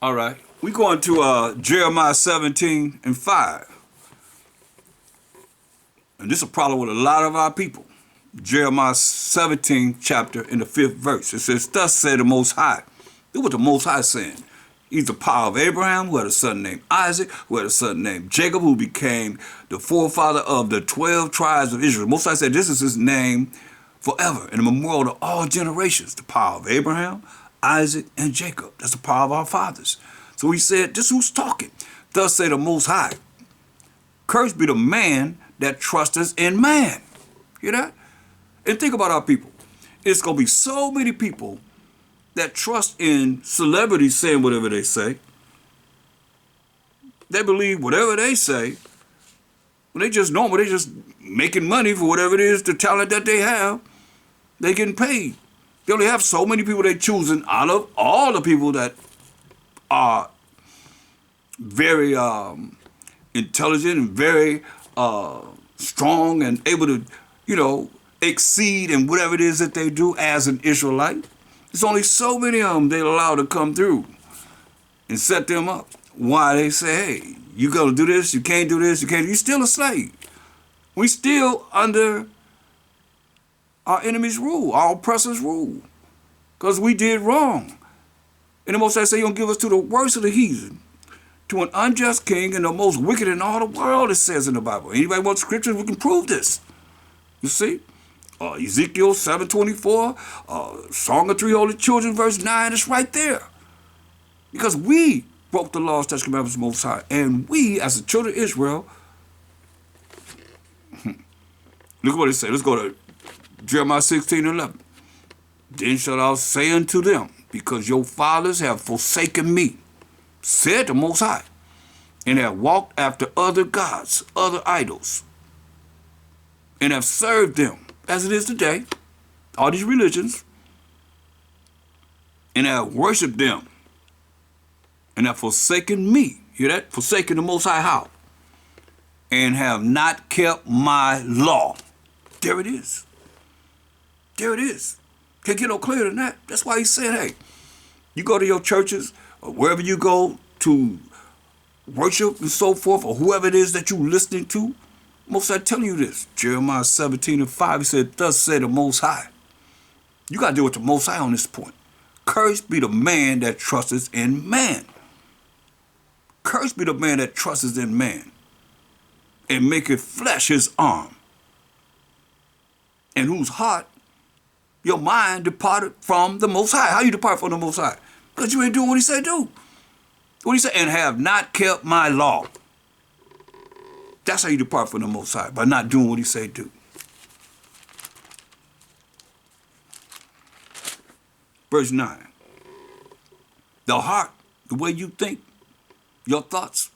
All right. We going to Jeremiah 17:5. And this is a problem with a lot of our people. Jeremiah 17 chapter in the 5th verse. It says, thus said the Most High. This is what the Most High is saying. He's the power of Abraham, who had a son named Isaac, who had a son named Jacob, who became the forefather of the 12 tribes of Israel. Most High said this is his name forever, and a memorial to all generations. The power of Abraham, Isaac, and Jacob. That's the power of our fathers. So he said, this is who's talking. Thus say the Most High. Cursed be the man that trusteth in man. Hear that? And think about our people. It's going to be so many people that trust in celebrities saying whatever they say. They believe whatever they say. When they just normal, they just making money for whatever it is, the talent that they have. They getting paid. They only have so many people they choosing out of all the people that are very intelligent and very strong and able to, exceed in whatever it is that they do as an Israelite. There's only so many of them they allow to come through and set them up. Why they say, hey, you got to do this, you can't do this, you're still a slave. We still under our enemy's rule, our oppressor's rule, because we did wrong. And the Most High say you're going to give us to the worst of the heathen, to an unjust king and the most wicked in all the world, it says in the Bible. Anybody want scriptures, we can prove this. You see? Ezekiel 7:24, Song of Three Holy Children, verse 9, it's right there. Because we broke the laws, statutes, commandments of the Most High, and we, as the children of Israel, look what it says. Let's go to Jeremiah 16:11. Then shalt thou say unto them, because your fathers have forsaken me, said the Most High, and have walked after other gods, other idols, and have served them, as it is today, all these religions, and have worshipped them, and have forsaken me. Hear that? Forsaken the Most High how? And have not kept my law. There it is. There it is. Can't get no clearer than that. That's why he said, hey, you go to your churches, or wherever you go to worship and so forth, or whoever it is that you're listening to, Most High telling you this. Jeremiah 17:5, he said, thus said the Most High. You got to deal with the Most High on this point. Cursed be the man that trusteth in man. Cursed be the man that trusteth in man, and maketh flesh his arm, and whose heart, your mind departed from the Most High. How you depart from the Most High? Because you ain't doing what he said do. What he said, and have not kept my law. That's how you depart from the Most High, by not doing what he said do. Verse 9. The heart, the way you think, your thoughts,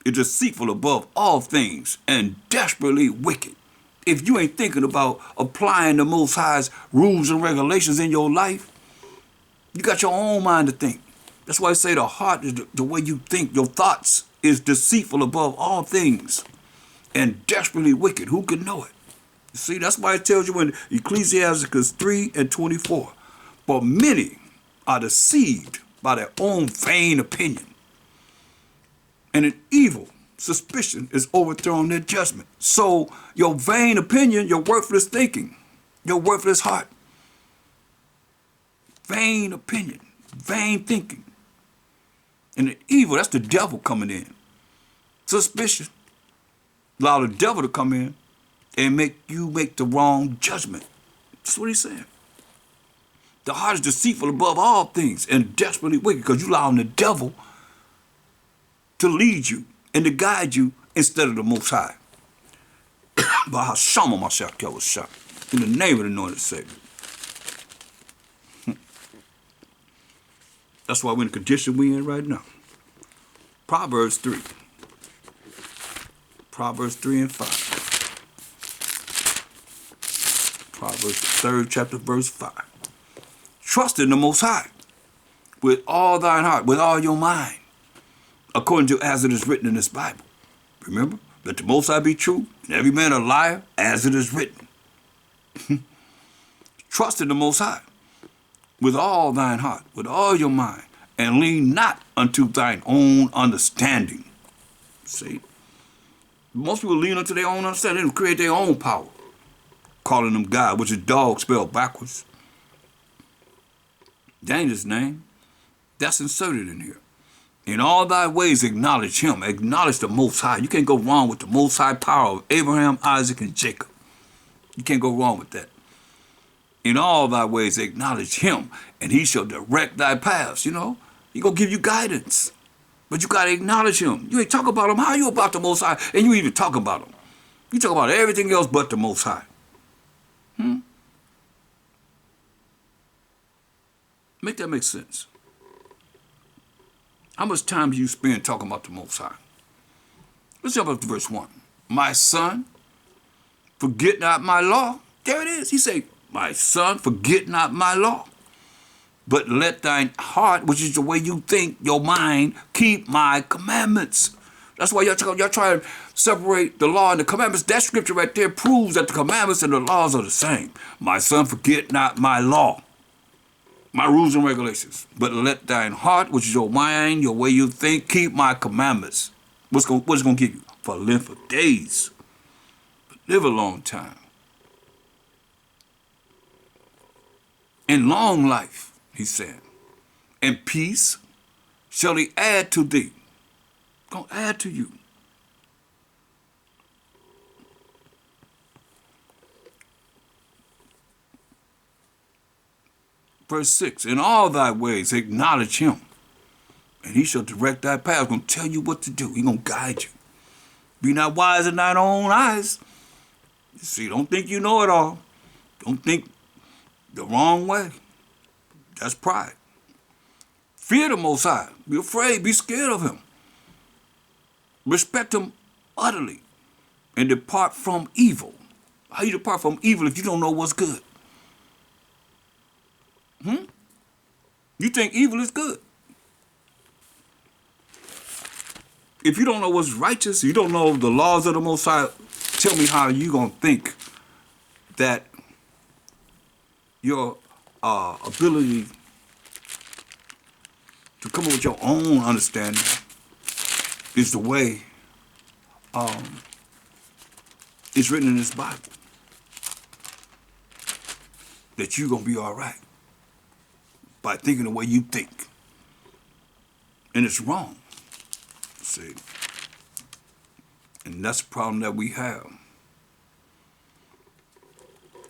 is deceitful above all things and desperately wicked. If you ain't thinking about applying the Most High's rules and regulations in your life, you got your own mind to think. That's why I say the heart is the way you think, your thoughts is deceitful above all things and desperately wicked. Who can know it? You see, that's why it tells you in Ecclesiastes 3:24. But many are deceived by their own vain opinion, and an evil suspicion is overthrown their judgment. So your vain opinion, your worthless thinking, your worthless heart, vain opinion, vain thinking, and the evil, that's the devil coming in. Suspicion. Allow the devil to come in and make you make the wrong judgment. That's what he's saying. The heart is deceitful above all things and desperately wicked, because you allowing the devil to lead you and to guide you instead of the Most High. In the name of the anointed Savior. That's why we're in the condition we're in right now. Proverbs 3. Proverbs 3:5. Proverbs 3rd chapter, verse 5. Trust in the Most High with all thine heart, with all your mind, according to as it is written in this Bible. Remember, let the Most High be true, and every man a liar, as it is written. Trust in the Most High with all thine heart, with all your mind, and lean not unto thine own understanding. See? Most people lean unto their own understanding and create their own power, calling them God, which is dog spelled backwards. Dangerous name. That's inserted in here. In all thy ways acknowledge him. Acknowledge the Most High. You can't go wrong with the Most High power of Abraham, Isaac, and Jacob. You can't go wrong with that. In all thy ways acknowledge him, and he shall direct thy paths. You know, he gonna give you guidance. But you gotta acknowledge him. You ain't talking about him. How you about the Most High? And you even talk about him. You talk about everything else but the Most High. Make that make sense. How much time do you spend talking about the Most High? Let's jump up to verse 1. My son, forget not my law. There it is. He said, my son, forget not my law. But let thine heart, which is the way you think, your mind, keep my commandments. That's why y'all try to separate the law and the commandments. That scripture right there proves that the commandments and the laws are the same. My son, forget not my law, my rules and regulations. But let thine heart, which is your mind, your way you think, keep my commandments. What's it going to give you? For a length of days. Live a long time. In long life, he said, and peace shall he add to thee. Gonna add to you. Verse 6, in all thy ways acknowledge him, and he shall direct thy path. He's gonna tell you what to do. He's gonna guide you. Be not wise in thine own eyes. You see, don't think you know it all. Don't think the wrong way. That's pride. Fear the Most High. Be afraid. Be scared of him. Respect him utterly. And depart from evil. How you depart from evil if you don't know what's good? You think evil is good. If you don't know what's righteous, you don't know the laws of the Most High, tell me how you going to think that your ability to come up with your own understanding is the way it's written in this Bible. That you're going to be all right by thinking the way you think. And it's wrong. See? And that's the problem that we have.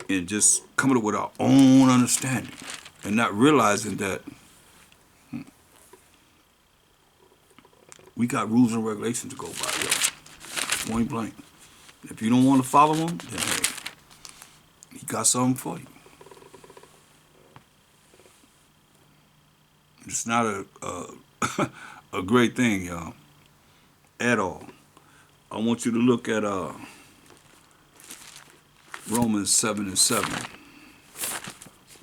And just coming up with our own understanding and not realizing that we got rules and regulations to go by, y'all. Point blank. If you don't want to follow them, then hey, he got something for you. It's not a great thing, y'all, at all. I want you to look at Romans 7:7.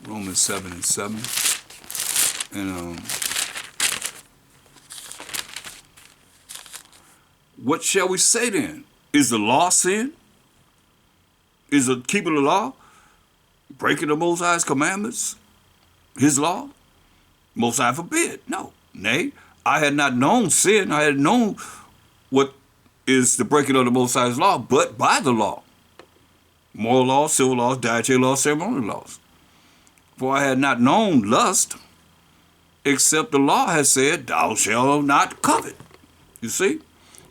Romans 7:7. And what shall we say then? Is the law sin? Is the keeping the law breaking the Most High's commandments? His law? Most High forbid. No. Nay, I had not known sin. I had known what is the breaking of the Most High's law, but by the law. Moral laws, civil laws, dietary laws, ceremonial laws. For I had not known lust, except the law has said, thou shalt not covet. You see?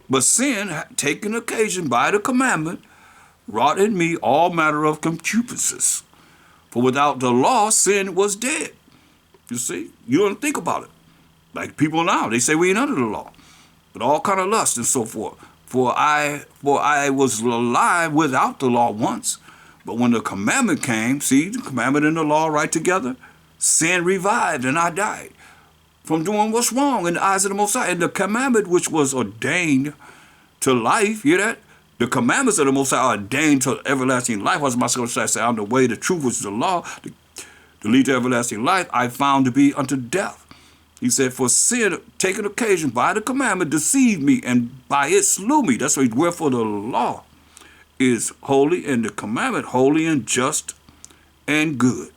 But sin, taking occasion by the commandment, wrought in me all manner of concupiscences. For without the law, sin was dead. You see? You don't think about it. Like people now, they say we ain't under the law. But all kind of lust and so forth. For I was alive without the law once. But when the commandment came, see, the commandment and the law right together, sin revived and I died from doing what's wrong in the eyes of the Most High. And the commandment which was ordained to life, hear that? The commandments of the Most High are ordained to everlasting life. As my scripture say, I'm the way, the truth, which is the law, to lead to everlasting life, I found to be unto death. He said, for sin, taking occasion by the commandment, deceived me, and by it slew me. That's wherefore the law is holy, and the commandment holy and just and good.